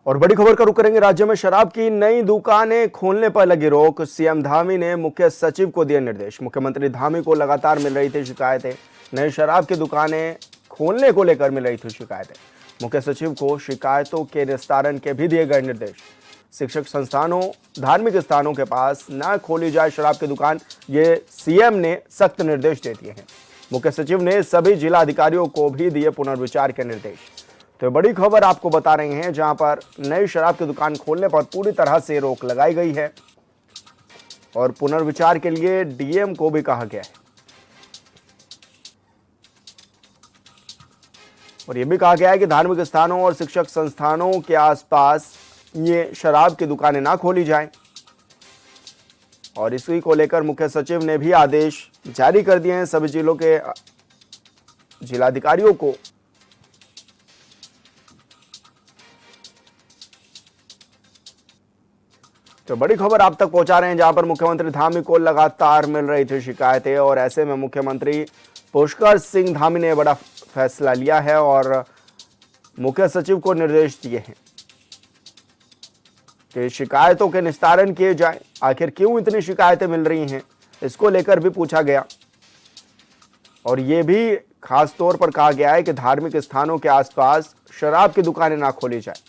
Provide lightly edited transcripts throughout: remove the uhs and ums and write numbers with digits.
और बड़ी खबर का रुख करेंगे। राज्य में शराब की नई दुकानें खोलने पर लगी रोक। सीएम धामी ने मुख्य सचिव को दिए निर्देश। मुख्यमंत्री धामी को लगातार मिल रही थी शिकायतें। नई शराब की दुकानें खोलने को लेकर मिल रही थी शिकायतें। मुख्य सचिव को शिकायतों के निस्तारण के भी दिए गए निर्देश। शिक्षक संस्थानों, धार्मिक स्थानों के पास न खोली जाए शराब की दुकान, ये सीएम ने सख्त निर्देश दे दिए हैं। मुख्य सचिव ने सभी जिला अधिकारियों को भी दिए पुनर्विचार के निर्देश। तो बड़ी खबर आपको बता रहे हैं, जहां पर नई शराब की दुकान खोलने पर पूरी तरह से रोक लगाई गई है और पुनर्विचार के लिए डीएम को भी कहा गया है। और यह भी कहा गया है कि धार्मिक स्थानों और शिक्षक संस्थानों के आसपास ये शराब की दुकानें ना खोली जाएं। और इसी को लेकर मुख्य सचिव ने भी आदेश जारी कर दिए हैं सभी जिलों के जिलाधिकारियों को। तो बड़ी खबर आप तक पहुंचा रहे हैं, जहां पर मुख्यमंत्री धामी को लगातार मिल रही थी शिकायतें और ऐसे में मुख्यमंत्री पुष्कर सिंह धामी ने बड़ा फैसला लिया है और मुख्य सचिव को निर्देश दिए हैं कि शिकायतों के निस्तारण किए जाएं। आखिर क्यों इतनी शिकायतें मिल रही हैं, इसको लेकर भी पूछा गया। और ये भी खास तौर पर कहा गया है कि धार्मिक स्थानों के आसपास शराब की दुकानें ना खोली जाए।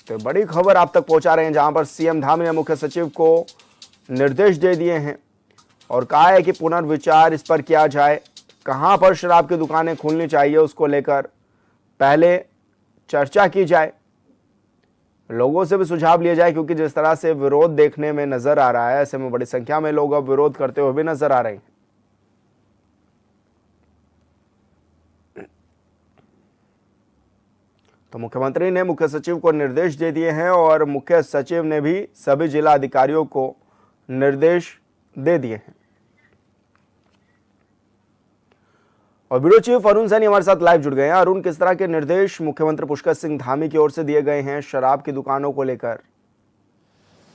तो बड़ी खबर आप तक पहुंचा रहे हैं, जहां पर सीएम धामी ने मुख्य सचिव को निर्देश दे दिए हैं और कहा है कि पुनर्विचार इस पर किया जाए। कहां पर शराब की दुकानें खुलनी चाहिए, उसको लेकर पहले चर्चा की जाए, लोगों से भी सुझाव लिया जाए, क्योंकि जिस तरह से विरोध देखने में नजर आ रहा है, ऐसे में बड़ी संख्या में लोग अब विरोध करते हुए भी नजर आ रहे हैं। तो मुख्यमंत्री ने मुख्य सचिव को निर्देश दे दिए हैं और मुख्य सचिव ने भी सभी जिला अधिकारियों को निर्देश दे दिए हैं। और ब्यूरो चीफ अरुण सैनी हमारे साथ लाइव जुड़ गए हैं। अरुण, किस तरह के निर्देश मुख्यमंत्री पुष्कर सिंह धामी की ओर से दिए गए हैं शराब की दुकानों को लेकर?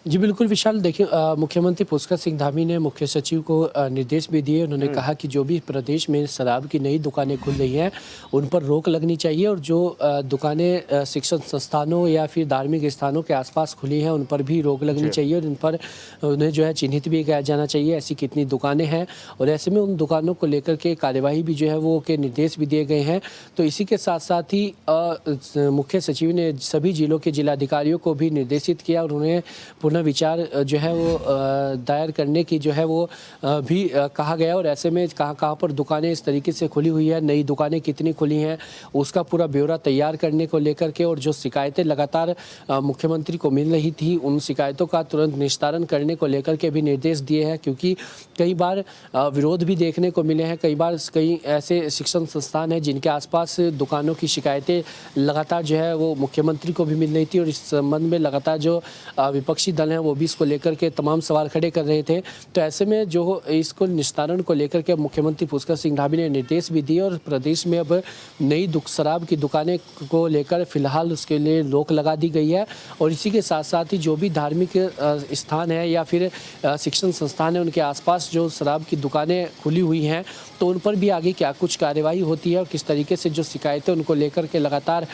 जी बिल्कुल विशाल, देखिए मुख्यमंत्री पुष्कर सिंह धामी ने मुख्य सचिव को निर्देश भी दिए। उन्होंने कहा कि जो भी प्रदेश में शराब की नई दुकानें खुल रही हैं उन पर रोक लगनी चाहिए और जो दुकानें शिक्षण संस्थानों या फिर धार्मिक स्थानों के आसपास खुली हैं उन पर भी रोक लगनी चाहिए और इन पर उन्हें जो है चिन्हित भी किया जाना चाहिए ऐसी कितनी दुकानें हैं। और ऐसे में उन दुकानों को लेकर के कार्यवाही भी जो है वो के निर्देश भी दिए गए हैं। तो इसी के साथ साथ ही मुख्य सचिव ने सभी जिलों के जिलाधिकारियों को भी निर्देशित किया और उन्हें पुनर्विचार जो है वो दायर करने की जो है वो भी कहा गया। और ऐसे में कहाँ पर दुकानें इस तरीके से खुली हुई है, नई दुकानें कितनी खुली हैं, उसका पूरा ब्यौरा तैयार करने को लेकर के और जो शिकायतें लगातार मुख्यमंत्री को मिल रही थी उन शिकायतों का तुरंत निस्तारण करने को लेकर के भी निर्देश दिए हैं। क्योंकि कई बार विरोध भी देखने को मिले हैं, कई ऐसे शिक्षण संस्थान हैं जिनके आसपास दुकानों की शिकायतें लगातार जो है वो मुख्यमंत्री को भी मिल रही थी और इस संबंध में लगातार जो विपक्षी दल हैं वो भी इसको लेकर के तमाम सवाल खड़े कर रहे थे। तो ऐसे में जो इसको निस्तारण को लेकर के मुख्यमंत्री पुष्कर सिंह धामी ने निर्देश भी दिए और प्रदेश में अब नई शराब की दुकानें को लेकर फिलहाल उसके लिए रोक लगा दी गई है। और इसी के साथ साथ ही जो भी धार्मिक स्थान है या फिर शिक्षण संस्थान है उनके आसपास जो शराब की दुकानें खुली हुई हैं तो उन पर भी आगे क्या कुछ कार्यवाही होती है और किस तरीके से जो शिकायतें उनको लेकर के लगातार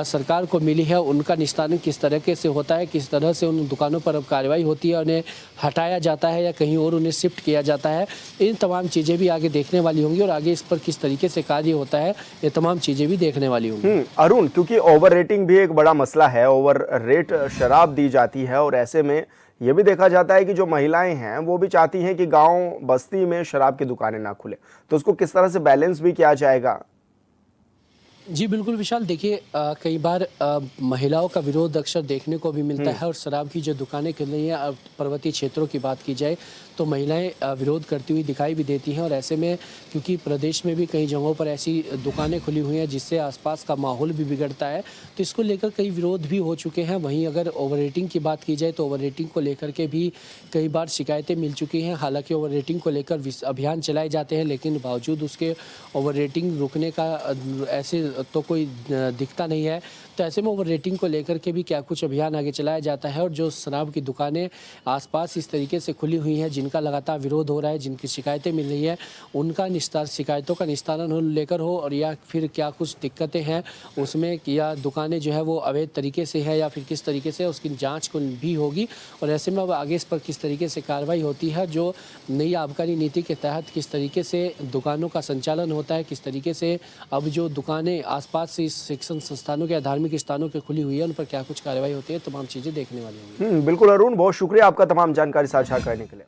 सरकार को मिली है उनका निस्तारण किस तरीके से होता है, किस तरह से उन दुकानों पर अब कार्रवाई होती है, उन्हें हटाया जाता है या कहीं और उन्हें शिफ्ट किया जाता है। इन तमाम चीज़ें भी आगे देखने वाली होंगी और आगे इस पर किस तरीके से कार्य होता है ये तमाम चीज़ें भी देखने वाली होंगी। अरुण, क्योंकि ओवर रेटिंग भी एक बड़ा मसला है, ओवर रेट शराब दी जाती है और ऐसे में ये भी देखा जाता है कि जो महिलाएं हैं वो भी चाहती हैं कि गांव बस्ती में शराब की दुकानें ना खुले, तो उसको किस तरह से बैलेंस भी किया जाएगा? जी बिल्कुल विशाल, देखिए कई बार महिलाओं का विरोध अक्सर देखने को भी मिलता है और शराब की जो दुकानें खुल रही हैं, पर्वतीय क्षेत्रों की बात की जाए तो महिलाएं विरोध करती हुई दिखाई भी देती हैं। और ऐसे में क्योंकि प्रदेश में भी कई जगहों पर ऐसी दुकानें खुली हुई हैं जिससे आसपास का माहौल भी बिगड़ता है, तो इसको लेकर कई विरोध भी हो चुके हैं। वहीं अगर ओवर रेटिंग की बात की जाए तो ओवर रेटिंग को लेकर के भी कई बार शिकायतें मिल चुकी हैं। हालांकि ओवर रेटिंग को लेकर अभियान चलाए जाते हैं लेकिन बावजूद उसके ओवर रेटिंग रुकने का ऐसे तो कोई दिखता नहीं है। तो ऐसे में ओवर रेटिंग को लेकर के भी क्या कुछ अभियान आगे चलाया जाता है और जो शराब की दुकानें आसपास इस तरीके से खुली हुई हैं जिनका लगातार विरोध हो रहा है, जिनकी शिकायतें मिल रही है, उनका शिकायतों का निस्तारण लेकर हो, और या फिर क्या कुछ दिक्कतें हैं उसमें, या दुकानें जो है वो अवैध तरीके से है या फिर किस तरीके से, उसकी जांच को भी होगी। और ऐसे में अब आगे इस पर किस तरीके से कार्रवाई होती है, जो नई आबकारी नीति के तहत किस तरीके से दुकानों का संचालन होता है, किस तरीके से अब जो दुकानें आसपास से इस शिक्षण संस्थानों के या धार्मिक स्थानों के खुली हुई है, उन पर क्या कुछ कार्रवाई होती है, तमाम चीज़ें देखने वाली होंगी। बिल्कुल अरुण, बहुत शुक्रिया आपका तमाम जानकारी साझा करने के लिए।